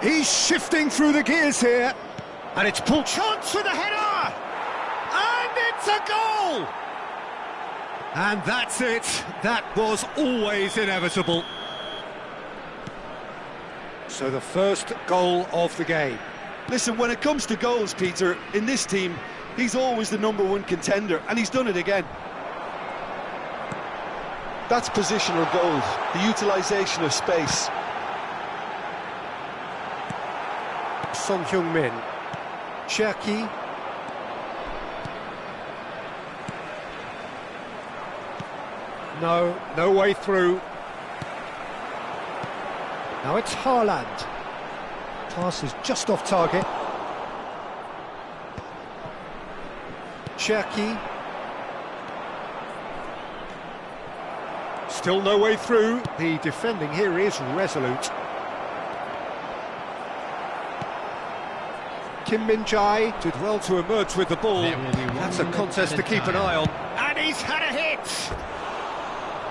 He's shifting through the gears here. And it's pulled. Chance with a header! And it's a goal! And that's it. That was always inevitable. So the first goal of the game. Listen, when it comes to goals, Peter, in this team, he's always the #1 contender, and he's done it again. That's positional goals, the utilisation of space. Son Heung-min, Cherki. No way through. Now it's Haaland. Pass is just off target. Cherki. Still no way through. The defending here is resolute. Kim Min-jae did well to emerge with the ball. That's a contest to keep an eye on. And he's had a hit!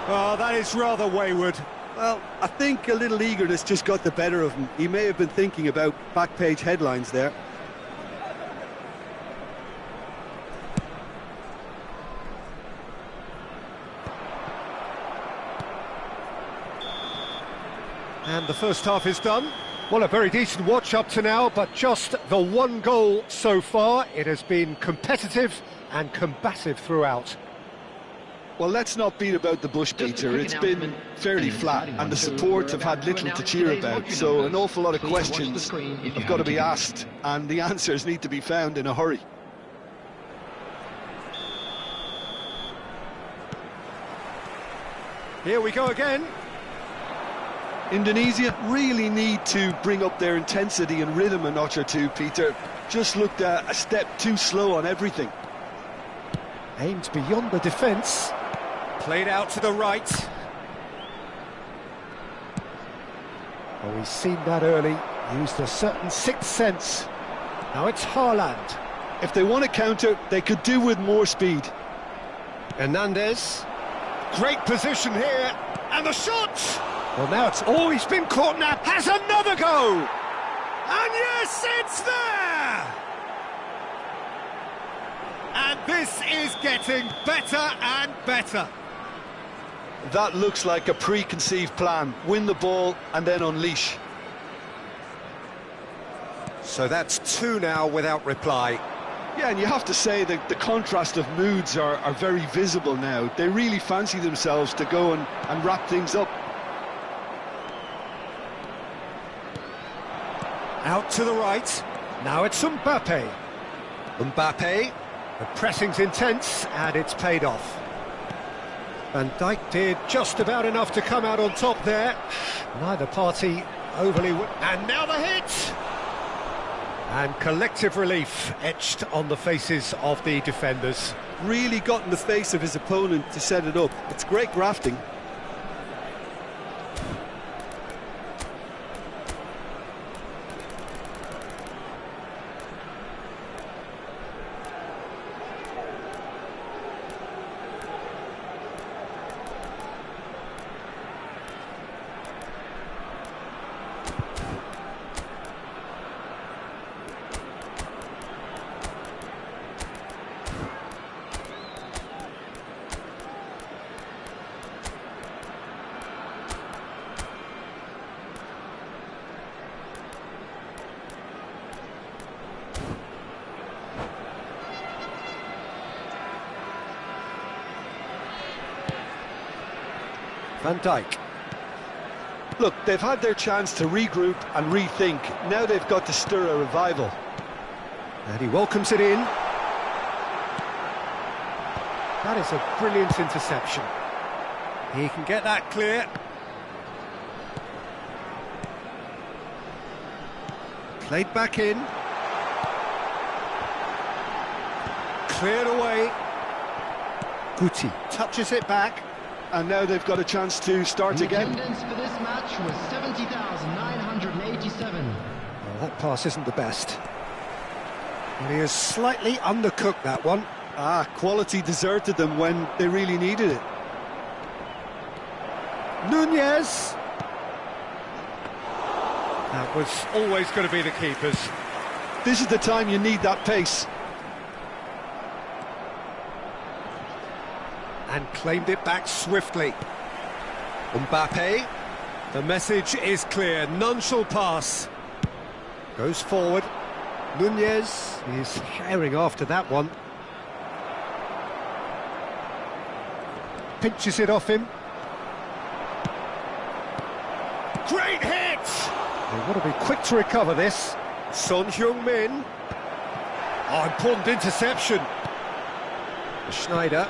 Oh, that is rather wayward. Well, I think a little eagerness just got the better of him. He may have been thinking about back-page headlines there. And the first half is done. Well, a very decent watch up to now, but just the one goal so far. It has been competitive and combative throughout. Well, let's not beat about the bush, Peter. It's been fairly flat, and the support have had little to cheer about, so an awful lot of questions have got to be asked, and the answers need to be found in a hurry. Here we go again. Indonesia really need to bring up their intensity and rhythm a notch or two, Peter. Just looked a step too slow on everything. Aimed beyond the defence. Played out to the right. Oh, he's seen that early. Used a certain sixth sense. Now it's Haaland. If they want to counter, they could do with more speed. Hernandez. Great position here, and the shot! Well, now it's always been caught now, has another go! And yes, it's there! And this is getting better and better. That looks like a preconceived plan. Win the ball and then unleash. So that's 2 now without reply. Yeah, and you have to say that the contrast of moods are very visible now. They really fancy themselves to go and wrap things up. Out to the right. Now it's Mbappe. Mbappe. The pressing's intense, and it's paid off. Van Dijk did just about enough to come out on top there. Neither party overly... And now the hit! And collective relief etched on the faces of the defenders. Really got in the face of his opponent to set it up. It's great grafting. Van Dijk. Look, they've had their chance to regroup and rethink. Now they've got to stir a revival. And he welcomes it in. That is a brilliant interception. He can get that clear. Played back in. Cleared away. Guti touches it back. And now they've got a chance to start The again. attendance for this match was 70,987. Well, that pass isn't the best. And he has slightly undercooked that one. Quality deserted them when they really needed it. Nunez. That was always going to be the keeper's. This is the time you need that pace. And claimed it back swiftly. Mbappe. The message is clear. None shall pass. Goes forward. Nunez is herring after that one. Pinches it off him. Great hit! They want to be quick to recover this. Son Heung-min. Oh, important interception. Schneider.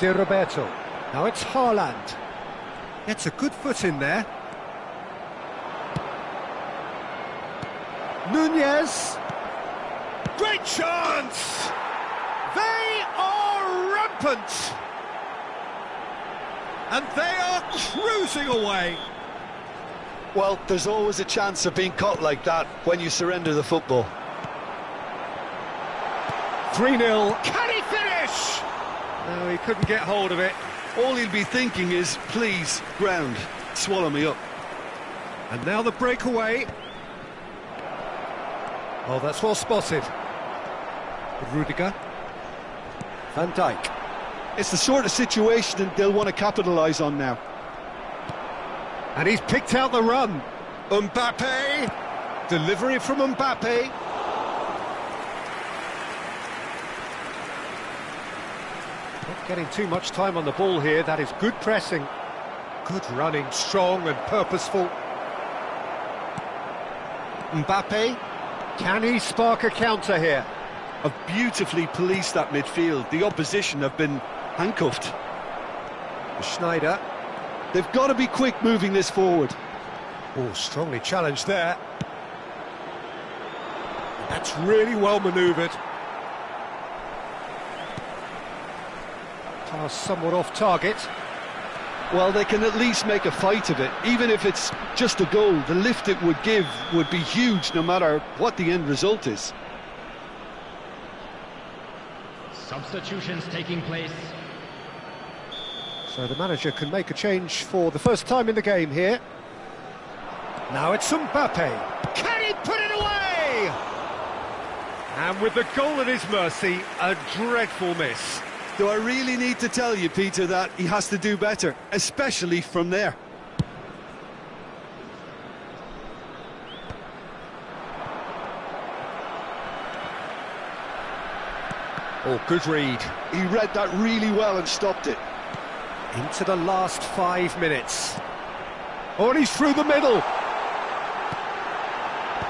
Roberto. Now it's Haaland. Gets a good foot in there. Nunez. Great chance! They are rampant! And they are cruising away. Well, there's always a chance of being caught like that when you surrender the football. 3-0. Can he finish? No, he couldn't get hold of it. All he'll be thinking is, please, ground, swallow me up. And now the breakaway. Oh, that's well spotted. Rudiger. Van Dijk. It's the sort of situation they'll want to capitalise on now. And he's picked out the run. Mbappe. Delivery from Mbappe. Not getting too much time on the ball here. That is good pressing. Good running, strong and purposeful. Mbappe. Can he spark a counter here? Have beautifully policed that midfield. The opposition have been handcuffed. Schneider. They've got to be quick moving this forward. Oh, strongly challenged there. That's really well manoeuvred. Pass somewhat off target. Well, they can at least make a fight of it. Even if it's just a goal, the lift it would give would be huge no matter what the end result is. Substitutions taking place. So the manager can make a change for the first time in the game here. Now it's Mbappe. Can he put it away? And with the goal at his mercy, a dreadful miss. Do I really need to tell you, Peter, that he has to do better, especially from there? Oh, good read. He read that really well and stopped it. Into the last 5 minutes. Oh, and he's through the middle.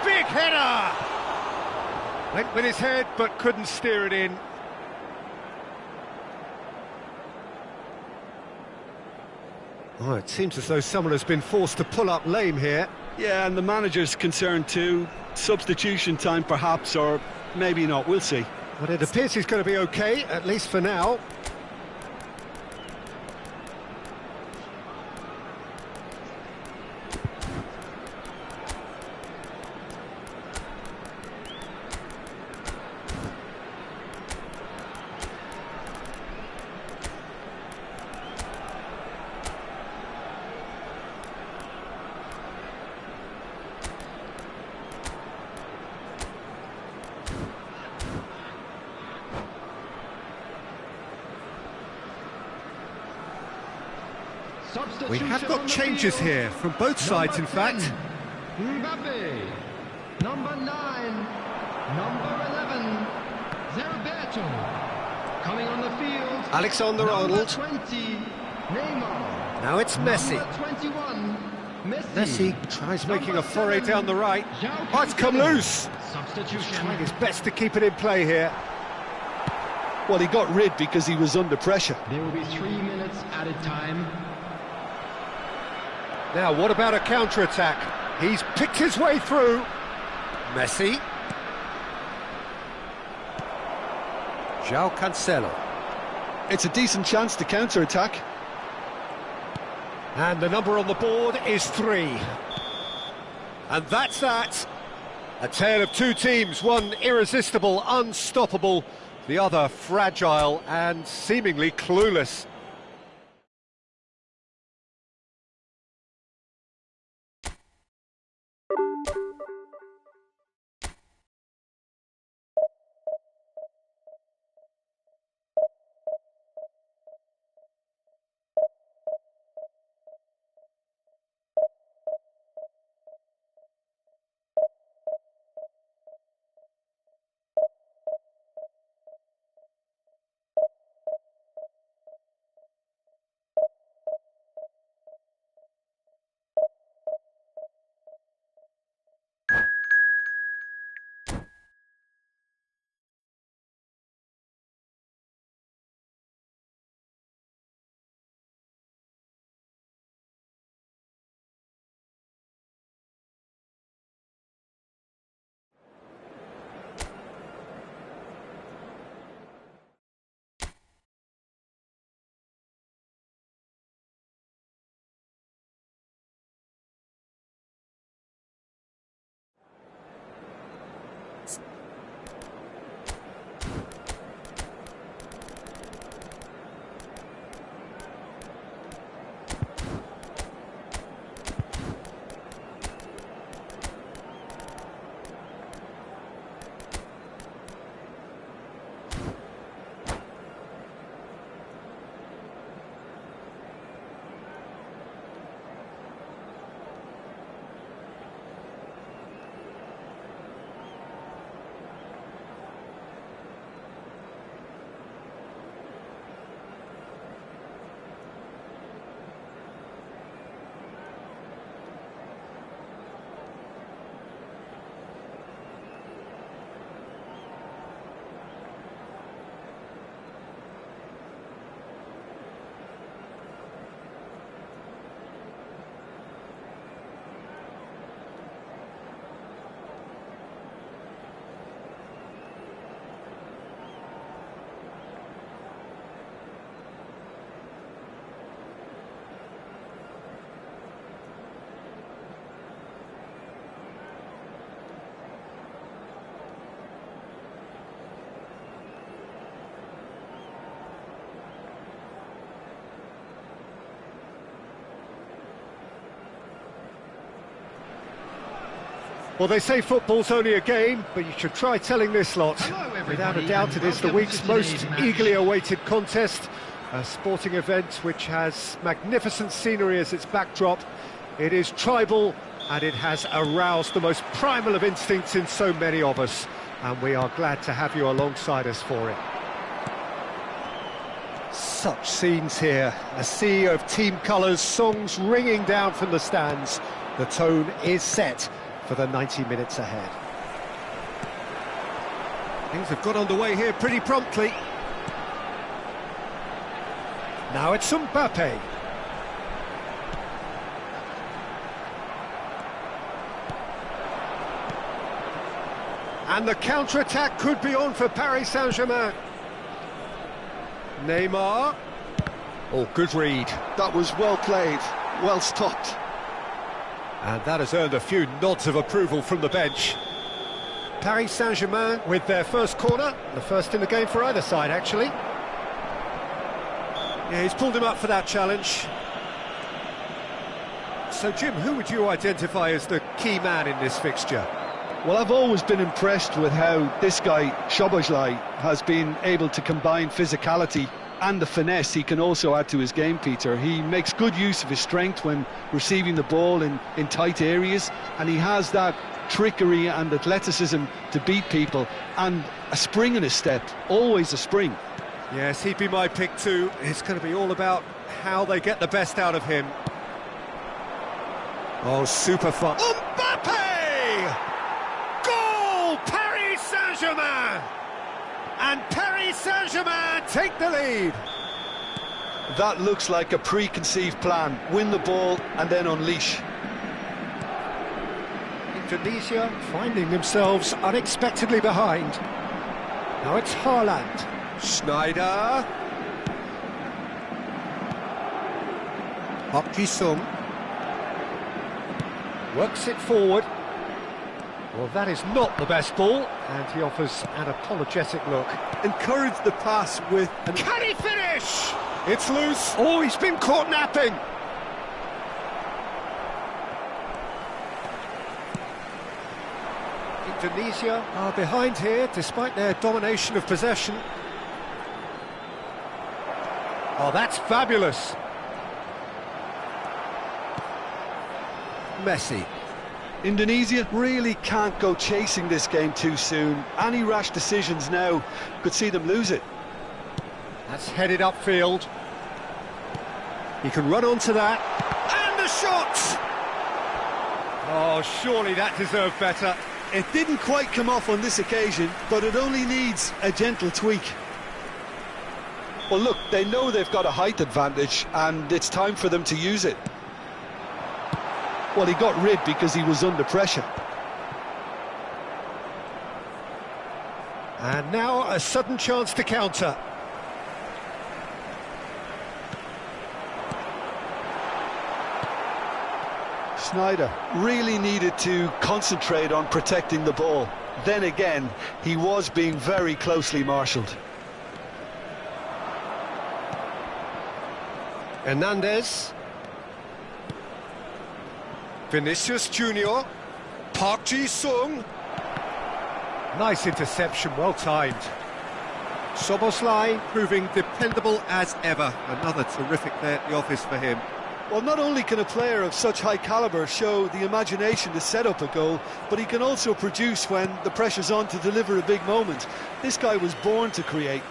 Big header! Went with his head, but couldn't steer it in. Oh, it seems as though someone has been forced to pull up lame here. Yeah, and the manager's concerned too. Substitution time perhaps, or maybe not, we'll see. But it appears he's going to be okay, at least for now. We have got changes here from both sides, in fact. Mbappe. Number 9. Number 11. Zerberto. Coming on the field. Alexander-Arnold. 20. Neymar. Now it's Messi. Number 21. Messi tries making a foray down the right. Oh, it's come loose. Substitution. Trying his best to keep it in play here. Well, he got rid because he was under pressure. There will be 3 minutes added time. Now, what about a counter-attack? He's picked his way through. Messi. João Cancelo. It's a decent chance to counter-attack. And the number on the board is 3. And that's that. A tale of two teams, one irresistible, unstoppable, the other fragile and seemingly clueless. Well, they say football's only a game, but you should try telling this lot. Without a doubt, it is the week's most eagerly awaited contest. A sporting event which has magnificent scenery as its backdrop. It is tribal, and it has aroused the most primal of instincts in so many of us. And we are glad to have you alongside us for it. Such scenes here. A sea of team colours, songs ringing down from the stands. The tone is set for the 90 minutes ahead. Things have got underway here pretty promptly. Now it's Mbappe. And the counter-attack could be on for Paris Saint-Germain. Neymar. Oh, good read. That was well played, well stopped. And that has earned a few nods of approval from the bench. Paris Saint-Germain with their first corner, the first in the game for either side, actually. Yeah, he's pulled him up for that challenge. So, Jim, who would you identify as the key man in this fixture? Well, I've always been impressed with how this guy, Szoboszlai, has been able to combine physicality and the finesse he can also add to his game, Peter. He makes good use of his strength when receiving the ball in tight areas, and he has that trickery and athleticism to beat people, and a spring in his step, always a spring. Yes, he'd be my pick too. It's going to be all about how they get the best out of him. Oh, super fun. Mbappe! Goal! Paris Saint-Germain! And Paris Saint-Germain take the lead. That looks like a preconceived plan. Win the ball and then unleash. Indonesia finding themselves unexpectedly behind. Now it's Haaland. Schneider. Park Ji-sung. Works it forward. Well, that is not the best ball, and he offers an apologetic look. Encourage the pass with... Can he finish? It's loose. Oh, he's been caught napping. Indonesia are behind here, despite their domination of possession. Oh, that's fabulous. Messi. Indonesia really can't go chasing this game too soon. Any rash decisions now could see them lose it. That's headed upfield. He can run onto that. And the shot! Oh, surely that deserved better. It didn't quite come off on this occasion, but it only needs a gentle tweak. Well, look, they know they've got a height advantage, and it's time for them to use it. Well, he got rid because he was under pressure. And now a sudden chance to counter. Schneider really needed to concentrate on protecting the ball. Then again, he was being very closely marshalled. Hernandez. Vinicius Junior. Park Ji-sung. Nice interception, well timed. Szoboszlai proving dependable as ever. Another terrific day at the office for him. Well, not only can a player of such high calibre show the imagination to set up a goal, but he can also produce when the pressure's on to deliver a big moment. This guy was born to create.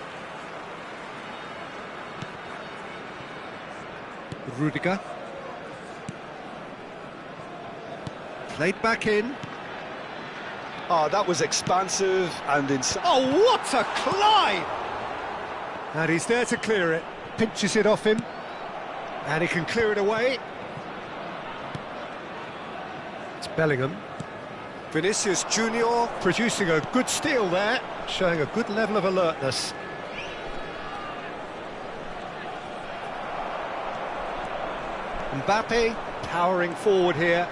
Rudiger. Played back in. Oh, that was expansive and inside. Oh, what a climb! And he's there to clear it. Pinches it off him. And he can clear it away. It's Bellingham. Vinicius Junior producing a good steal there, showing a good level of alertness. Mbappe powering forward here.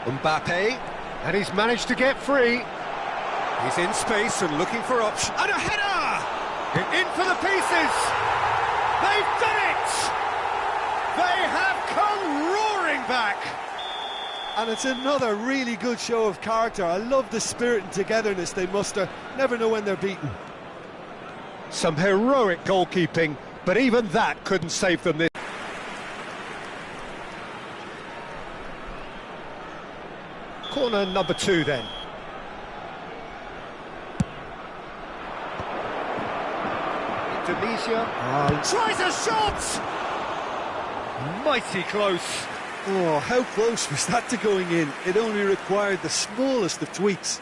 Mbappe, and he's managed to get free. He's in space and looking for options. And a header! In for the pieces! They've done it! They have come roaring back! And it's another really good show of character. I love the spirit and togetherness they muster. Never know when they're beaten. Some heroic goalkeeping, but even that couldn't save them this. Corner number 2 then. Indonesia tries a shot! Mighty close. Oh, how close was that to going in? It only required the smallest of tweaks.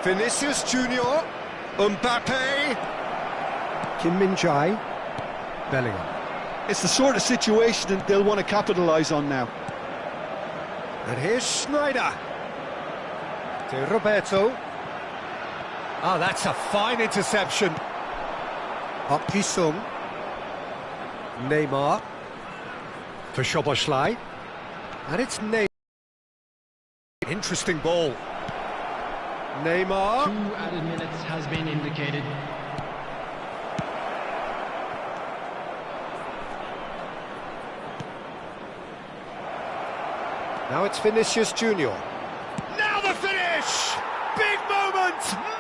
Vinicius Junior, Mbappe, Kim Min-jae, Bellingham. It's the sort of situation they'll want to capitalise on now. And here's Schneider. To Roberto. Ah, that's a fine interception. Park Ji-sung. Neymar. For Szoboszlai. And it's Neymar. Interesting ball. Neymar. 2 added minutes has been indicated. Now it's Vinicius Junior. Now the finish! Big moment!